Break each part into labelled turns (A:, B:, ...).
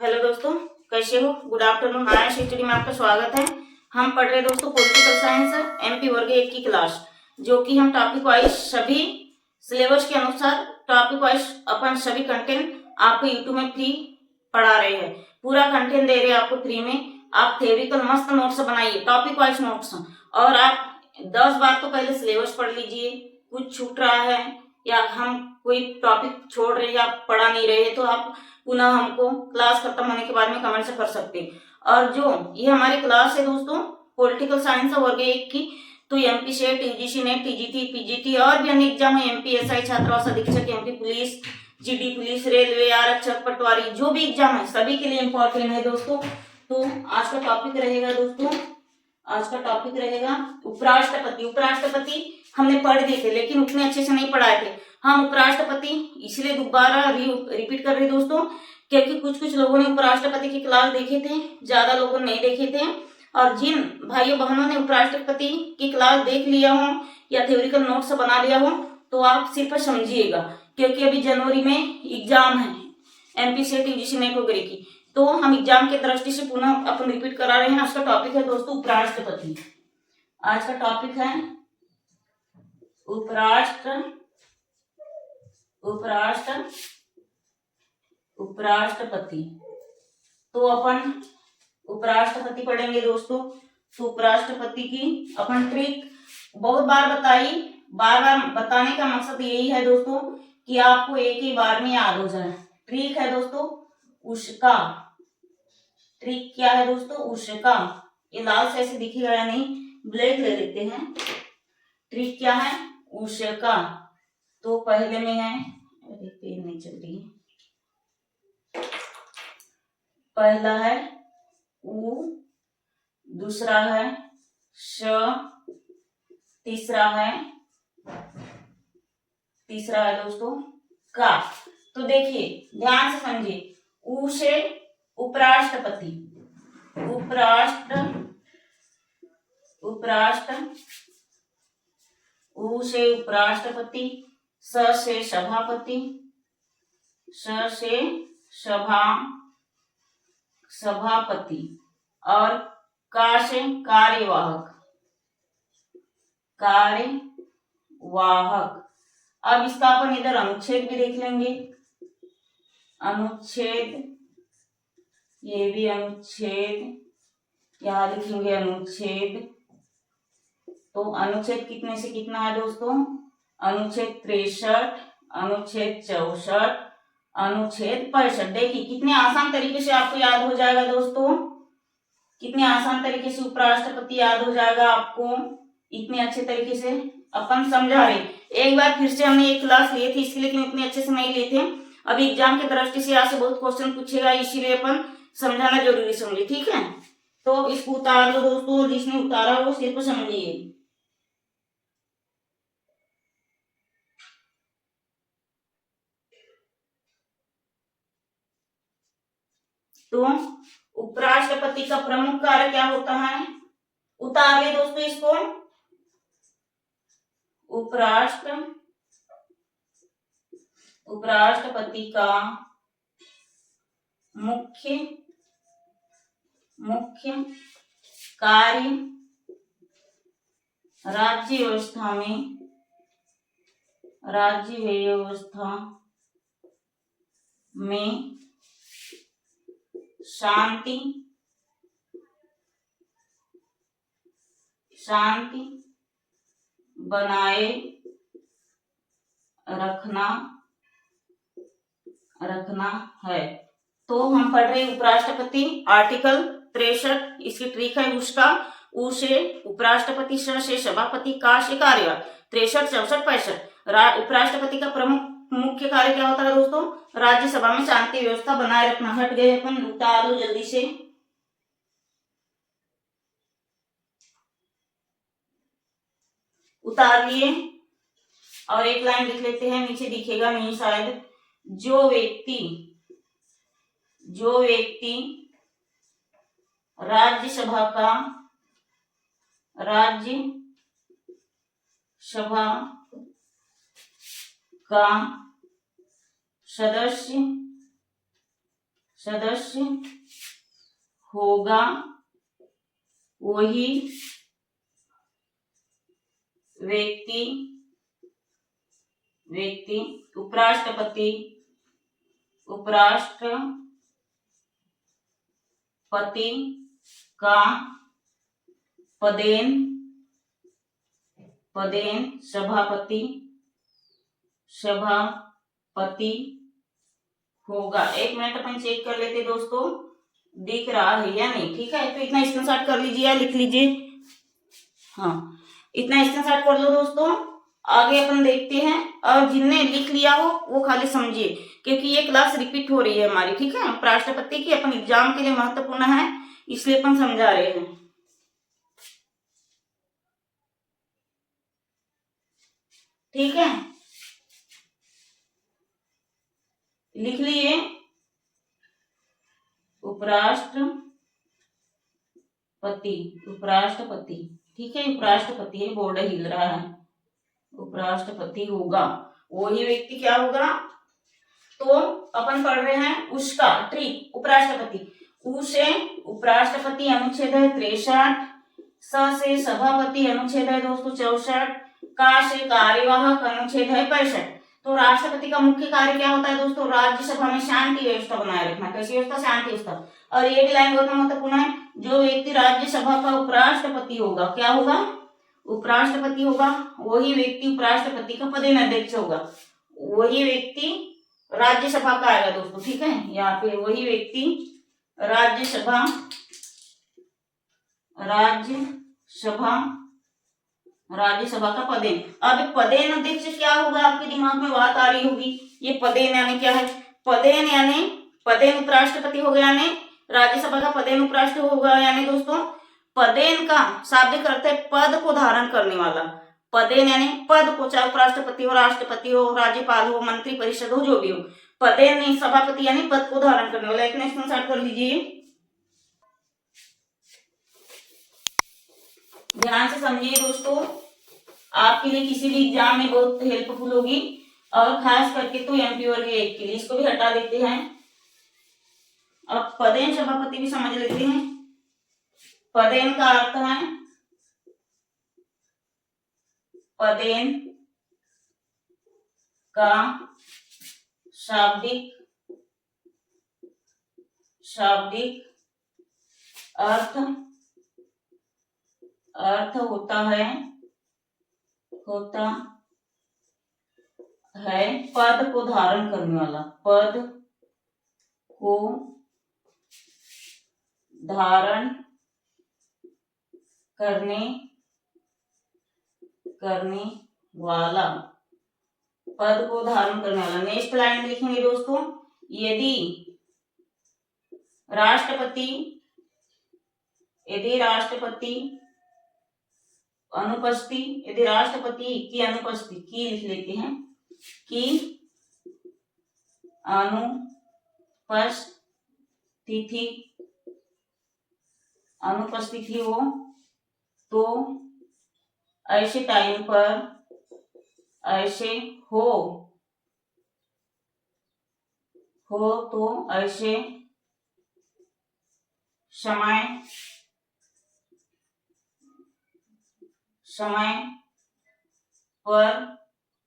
A: Hello दोस्तों, कैसे हो? Good afternoon. आया स्टडी में आपका स्वागत है। हम पढ़ रहे दोस्तों पॉलिटिकल साइंस एमपी वर्ग 1 की क्लास, जो कि हम टॉपिक वाइज सभी सिलेबस के अनुसार टॉपिक वाइज अपन सभी कंटेंट आपको यूट्यूब में फ्री पढ़ा रहे हैं। पूरा कंटेंट दे रहे हैं आपको फ्री में। आप थ्योरिकल मस्त नोट्स बनाइए, टॉपिक वाइज नोट्स, और आप 10 बार तो पहले सिलेबस पढ़ लीजिए। कुछ छूट रहा है या हम कोई टॉपिक छोड़ रहे या पढ़ा नहीं रहे तो आप पुनः हमको क्लास खत्म होने के बाद में कमेंट से कर सकते हैं। और जो ये हमारी क्लास है दोस्तों पॉलिटिकल साइंस वर्ग 1 की, तो MP set, UGC net, TGT, PGT और भी अन्य एग्जाम है, एमपी एसआई, छात्रावास अधीक्षक, MP police, GD police, railway, आरक्षक, पटवारी, जो भी एग्जाम है सभी के लिए इम्पोर्टेंट है दोस्तों। तो आज का टॉपिक रहेगा दोस्तों, आज का टॉपिक रहेगा उपराष्ट्रपति। उपराष्ट्रपति हमने पढ़ दिए थे लेकिन उतने अच्छे से नहीं पढ़ाए थे। हम उपराष्ट्रपति इसलिए दोबारा रिपीट कर रहे दोस्तों क्योंकि कुछ कुछ लोगों ने उपराष्ट्रपति की क्लास देखे थे, ज्यादा लोगों ने नहीं देखे थे। और जिन भाइयों बहनों ने उपराष्ट्रपति की क्लास देख लिया हो या थ्योरिकल नोट्स बना लिया हो तो आप सिर्फ समझिएगा, क्योंकि अभी जनवरी में एग्जाम है एमपी सेट, यूजीसी नेट वगैरह की, तो हम एग्जाम की दृष्टि से पुनः अपन रिपीट करा रहे हैं। आज का टॉपिक है दोस्तों उपराष्ट्रपति। आज का टॉपिक है उपराष्ट्रपति। तो अपन उपराष्ट्रपति पढ़ेंगे दोस्तों। तो उपराष्ट्रपति की अपन ट्रिक बहुत बार बताई, बार बार बताने का मकसद यही है दोस्तों कि आपको एक ही बार में याद हो जाए। ट्रिक है दोस्तों उसका। ट्रिक क्या है दोस्तों? उसका। ये लाल से ऐसे दिखेगा या नहीं, ब्लैक ले लेते हैं। ट्रिक क्या है? उसका। तो पहले में है, अरे पेन नहीं चल रही है, पहला है उ, दूसरा है श, तीसरा है दोस्तों का। तो देखिए ध्यान से समझिए, उ से उपराष्ट्रपति, उ से उपराष्ट्रपति, स से सभापति, सभापति, और का से कार्यवाहक। अब इसका अपन इधर अनुच्छेद भी देख लेंगे। अनुच्छेद, ये भी अनुच्छेद, यहां लिखेंगे अनुच्छेद। तो अनुच्छेद कितने से कितना है दोस्तों? अनुच्छेद 63, अनुच्छेद 64, अनुच्छेद 65। देखिए कितने आसान तरीके से आपको याद हो जाएगा दोस्तों, कितने आसान तरीके से उपराष्ट्रपति याद हो जाएगा आपको, इतने अच्छे तरीके से अपन समझा रहे। एक बार फिर से हमने एक क्लास लिए थी इसलिए, लेकिन इतने अच्छे से नहीं लिए थे। अभी एग्जाम की दृष्टि से यहाँ से बहुत क्वेश्चन पूछेगा, इसीलिए अपन समझाना जरूरी समझे, ठीक है? तो इसको उतार लो दोस्तों, जिसने उतारा वो सिर्फ समझिए। तो उपराष्ट्रपति का प्रमुख कार्य क्या होता है? उतार ले दोस्तों इसको। उपराष्ट्रपति का मुख्य कार्य राज्य व्यवस्था में शांति बनाए रखना है। तो हम पढ़ रहे उपराष्ट्रपति, आर्टिकल 63, इसकी ट्रिक है उसका। उ से उपराष्ट्रपति, स से सभापति, का से कार्यवाहक। 63, 64, 65। उपराष्ट्रपति का प्रमुख मुख्य कार्य क्या होता है दोस्तों? राज्यसभा में शांति व्यवस्था बनाए रखना। हट गए अपन, उतार लो जल्दी से। उतार लिए और एक लाइन लिख लेते हैं, नीचे दिखेगा नहीं शायद। जो व्यक्ति राज्यसभा का सदस्य सदस्य होगा वही व्यक्ति उपराष्ट्रपति का पदेन सभापति होगा। एक मिनट अपन चेक कर लेते दोस्तों, दिख रहा है या नहीं। ठीक है, तो इतना स्क्रीनशॉट कर लीजिए या लिख लीजिए। हाँ, इतना स्क्रीनशॉट कर लो दोस्तों। आगे अपन देखते हैं, और जिनने लिख लिया हो वो खाली समझिए, क्योंकि ये क्लास रिपीट हो रही है हमारी। ठीक है, उपराष्ट्रपति की अपन एग्जाम के लिए महत्वपूर्ण है, इसलिए अपन समझा रहे हैं। ठीक है, लिख लिए उपराष्ट्रपति। ठीक है, उपराष्ट्रपति है, बोर्ड हिल रहा है। उपराष्ट्रपति होगा वही व्यक्ति, क्या होगा, तो अपन पढ़ रहे हैं उसका ट्रिक उपराष्ट्रपति। उ से उपराष्ट्रपति अनुच्छेद है 63, स से सभापति अनुच्छेद है दोस्तों 64, का से कार्यवाहक अनुच्छेद है 65। तो राष्ट्रपति का मुख्य कार्य क्या होता है दोस्तों, राज्यसभा में शांति व्यवस्था बनाए रखना। कैसी व्यवस्था, शांति व्यवस्था। और ये भी लाइन बहुत महत्वपूर्ण है, जो व्यक्ति राज्यसभा का उपराष्ट्रपति होगा, क्या होगा, उपराष्ट्रपति होगा, वही व्यक्ति उपराष्ट्रपति का पदेन अध्यक्ष होगा। वही व्यक्ति राज्यसभा का आएगा दोस्तों। ठीक है, यहाँ पे वही व्यक्ति राज्यसभा का पदेन। अब पदेन अध्यक्ष क्या होगा, आपके दिमाग में बात आ रही होगी, ये पदेन यानी क्या है। पदेन यानी पदेन उपराष्ट्रपति हो गया, यानी राज्यसभा का पदेन उपराष्ट्र होगा, यानी दोस्तों पदेन का शाब्दिक अर्थ है पद को धारण करने वाला। पदेन यानी पद को, चाहे उपराष्ट्रपति हो, राष्ट्रपति हो, राज्यपाल हो, मंत्री परिषद हो, जो भी हो। पदेन नहीं, सभापति यानी पद को धारण करने वाला। एक नेशनल स्टार्ट कर लीजिए, ध्यान से समझिए दोस्तों, आपके लिए किसी भी एग्जाम में बहुत हेल्पफुल होगी, और खास करके तो एमपी वर्ग 1 के लिए। इसको भी हटा देते हैं। अब पदेन सभापति भी समझ लेते हैं। पदेन का अर्थ है पदेन का शाब्दिक अर्थ होता है पद को धारण करने वाला। पद को धारण करने वाला, पद को धारण करने वाला। नेक्स्ट लाइन लिखेंगे दोस्तों, यदि राष्ट्रपति अनुपस्थिति, यदि राष्ट्रपति की अनुपस्थिति, की लिख लेते हैं, की अनुपस्थिति हो, तो ऐसे टाइम पर, ऐसे हो तो ऐसे समय पर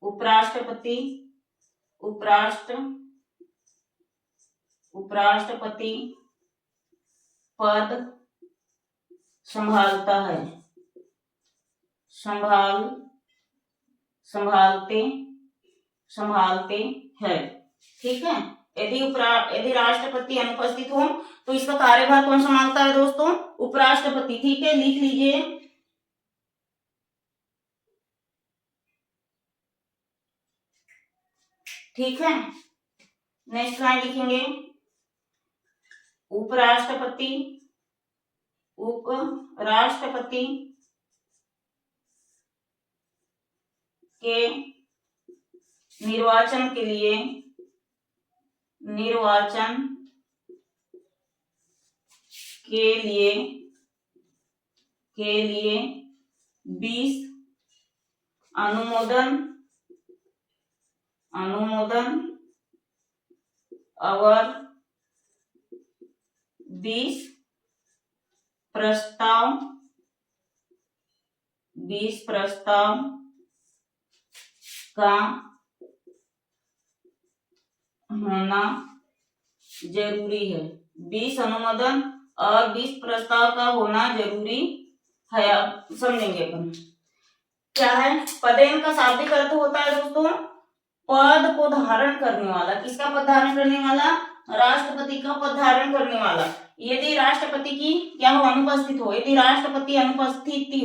A: उपराष्ट्रपति पद संभालते हैं। ठीक है, यदि राष्ट्रपति अनुपस्थित हो तो इसका कार्यभार कौन संभालता है दोस्तों, उपराष्ट्रपति। ठीक है, लिख लीजिए। ठीक है, नेक्स्ट लाइन लिखेंगे, उपराष्ट्रपति के निर्वाचन के लिए 20 अनुमोदन अवर 20 प्रस्ताव 20 प्रस्ताव का होना जरूरी है। 20 अनुमोदन और 20 प्रस्ताव का होना जरूरी है। आप समझेंगे अपन क्या है। पदेन का शाब्दिक अर्थ होता है दोस्तों पद को धारण करने वाला। किसका पद धारण करने वाला? राष्ट्रपति का पद धारण करने वाला। यदि राष्ट्रपति की क्या हो? अनुपस्थित हो। यदि राष्ट्रपति अनुपस्थिति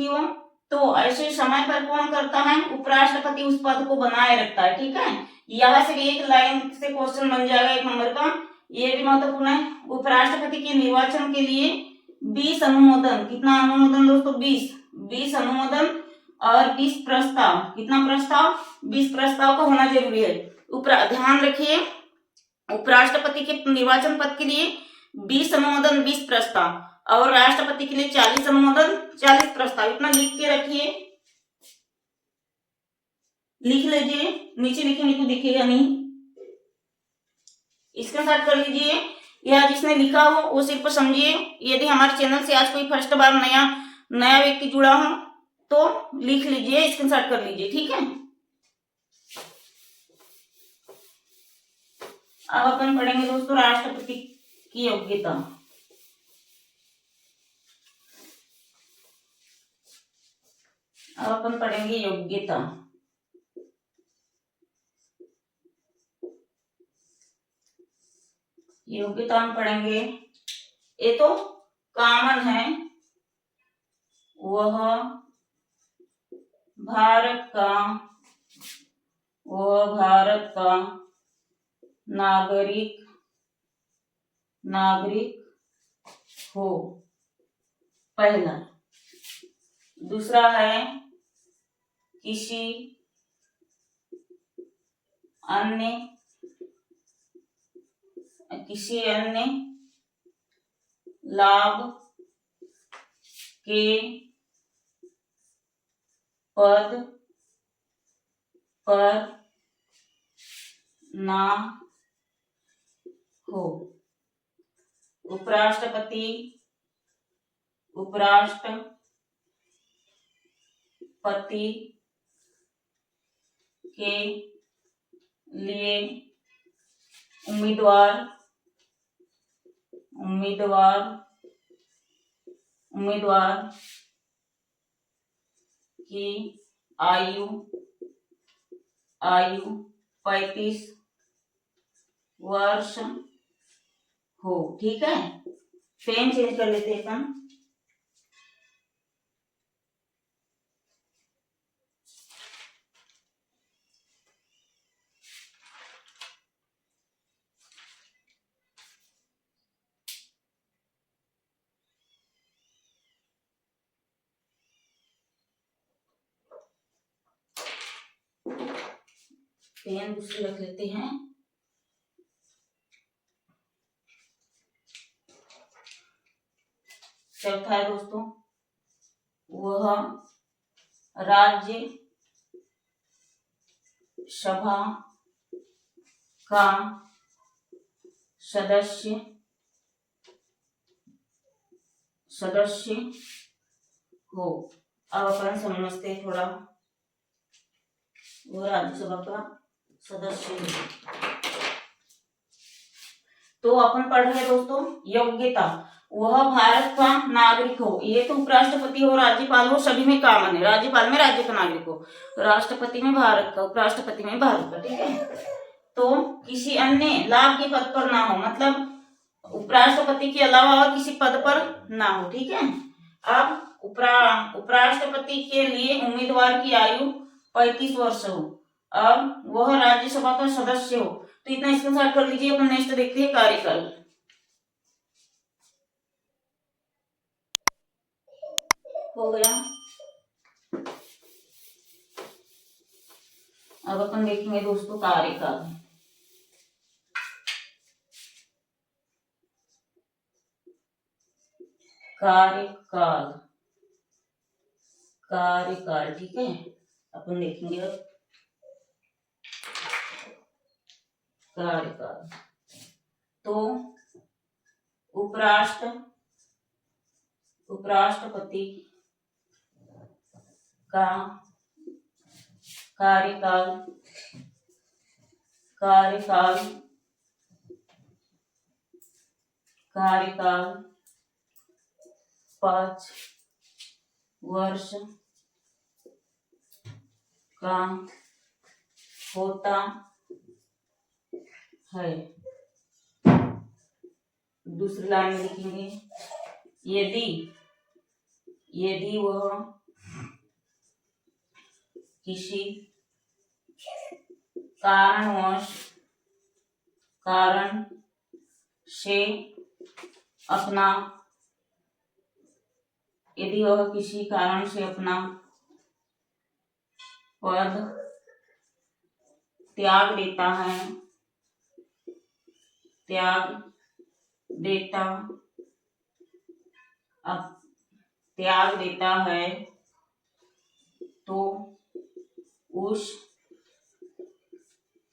A: हो तो ऐसे समय पर कौन करता है? उपराष्ट्रपति उस पद को बनाए रखता है। ठीक है, यहाँ से एक लाइन से क्वेश्चन बन जाएगा 1 नंबर का। ये भी महत्वपूर्ण है। उपराष्ट्रपति के निर्वाचन के लिए 20 अनुमोदन, कितना अनुमोदन दोस्तों? 20 अनुमोदन और 20 प्रस्ताव, कितना प्रस्ताव? 20 प्रस्ताव का होना जरूरी है। ध्यान रखिए उपराष्ट्रपति के निर्वाचन पद के लिए 20 अनुमोदन 20 प्रस्ताव और राष्ट्रपति के लिए 40 अनुमोदन 40 प्रस्ताव। इतना लिख के रखिए, लिख लीजिए, नीचे लिखेंगे तो दिखेगा नहीं, स्क्रीनशॉट कर लीजिए या जिसने लिखा हो वो सिर्फ समझिए। यदि हमारे चैनल से आज कोई फर्स्ट बार नया व्यक्ति जुड़ा हो तो लिख लीजिए, स्क्रीनशॉट कर लीजिए। ठीक है, अब अपन पढ़ेंगे दोस्तों राष्ट्रपति की योग्यता। अब अपन पढ़ेंगे योग्यता। योग्यता हम पढ़ेंगे, ये तो कॉमन है, वह भारत का नागरिक हो, पहला। दूसरा है किसी अन्य लाभ के पद पर ना हो। उपराष्ट्रपति के लिए उम्मीदवार की आयु 35 वर्ष हो। ठीक है, पेन चेंज कर लेते हैं अपन। पेन दूसरी रख लेते हैं। चौथा है दोस्तों, वह राज्य सभा का सदस्य हो। अब अपन समझते हैं थोड़ा, वो राज्यसभा का सदस्य है। तो अपन पढ़ रहे दोस्तों योग्यता, वह भारत का नागरिक हो। ये तो उपराष्ट्रपति हो, राज्यपाल हो, सभी में कॉमन है। राज्यपाल में राज्य का नागरिक हो, राष्ट्रपति में भारत का, उपराष्ट्रपति में भारत का। ठीक है, तो किसी अन्य लाभ के पद पर ना हो, मतलब उपराष्ट्रपति के अलावा और किसी पद पर ना हो। ठीक है, अब उपराष्ट्रपति के लिए उम्मीदवार की आयु 35 वर्ष हो। अब वह राज्यसभा का सदस्य हो। तो इतना स्क्रीनशॉट कर लीजिए। अपन नेक्स्ट देखते हैं कार्यकाल। हो गया। अब अपन देखेंगे दोस्तों कार्यकाल। कार्यकाल ठीक है, अपन देखेंगे अब कार्यकाल। तो उपराष्ट्रपति का कार्यकाल 5 वर्ष का होता है। दूसरी लाइन में लिखेंगे, यदि वह किसी कारण से अपना पद त्याग देता है तो उस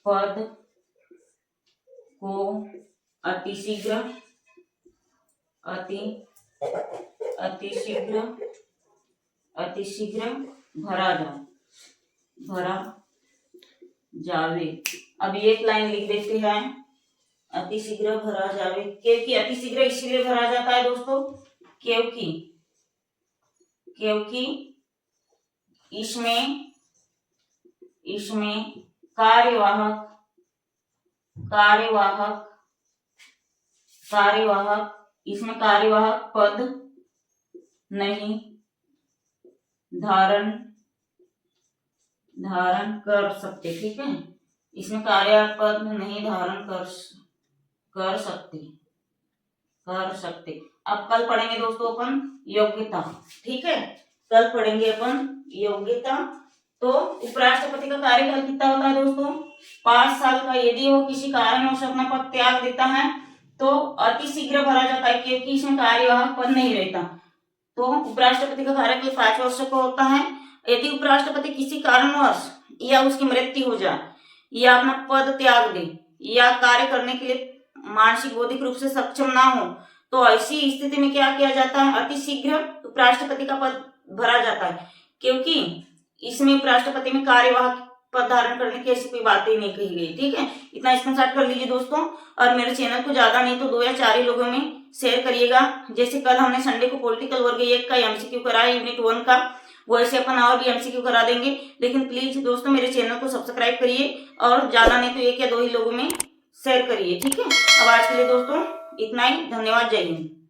A: पद को अतिशीघ्र भरा जावे। अब एक लाइन लिख देते हैं, अतिशीघ्र भरा जावे। क्योंकि अतिशीघ्र इसलिए भरा जाता है दोस्तों, क्योंकि इसमें कार्यवाहक पद नहीं धारण कर सकते। ठीक है, इसमें कार्यवाहक पद नहीं धारण कर सकते। अब कल पढ़ेंगे दोस्तों अपन योग्यता। ठीक है, कल पढ़ेंगे अपन योग्यता। तो उपराष्ट्रपति का कार्यकाल कितना होता है दोस्तों? 5 साल का। यदि वो किसी कारणवश से अपना पद त्याग देता है तो अतिशीघ्र भरा जाता है, क्योंकि इसमें कार्यवाहक पद नहीं रहता। तो उपराष्ट्रपति का कार्यकाल 5 वर्ष का होता है। यदि उपराष्ट्रपति किसी कारणवश या उसकी मृत्यु हो जाए या अपना पद त्याग दे या कार्य करने के लिए मानसिक बौद्धिक रूप से सक्षम ना हो, तो ऐसी स्थिति में क्या किया जाता है? अतिशीघ्र उपराष्ट्रपति का पद भरा जाता है, क्योंकि इसमें उपराष्ट्रपति में कार्यवाहक पद धारण करने की ऐसी कोई बात ही नहीं कही गई। ठीक है, इतना स्क्रीनशॉट कर लीजिए दोस्तों, और मेरे चैनल को ज्यादा नहीं तो 2 या 4 ही लोगों में शेयर करिएगा। जैसे कल हमने संडे को पॉलिटिकल वर्ग 1 का एमसीक्यू कराया यूनिट 1 का, वैसे अपन और भी एमसीक्यू करा देंगे। लेकिन प्लीज दोस्तों मेरे चैनल को सब्सक्राइब करिए और ज्यादा नहीं तो 1 या 2 ही लोगों में शेयर करिए। ठीक है, अब आज के लिए दोस्तों इतना ही। धन्यवाद, जय हिंद।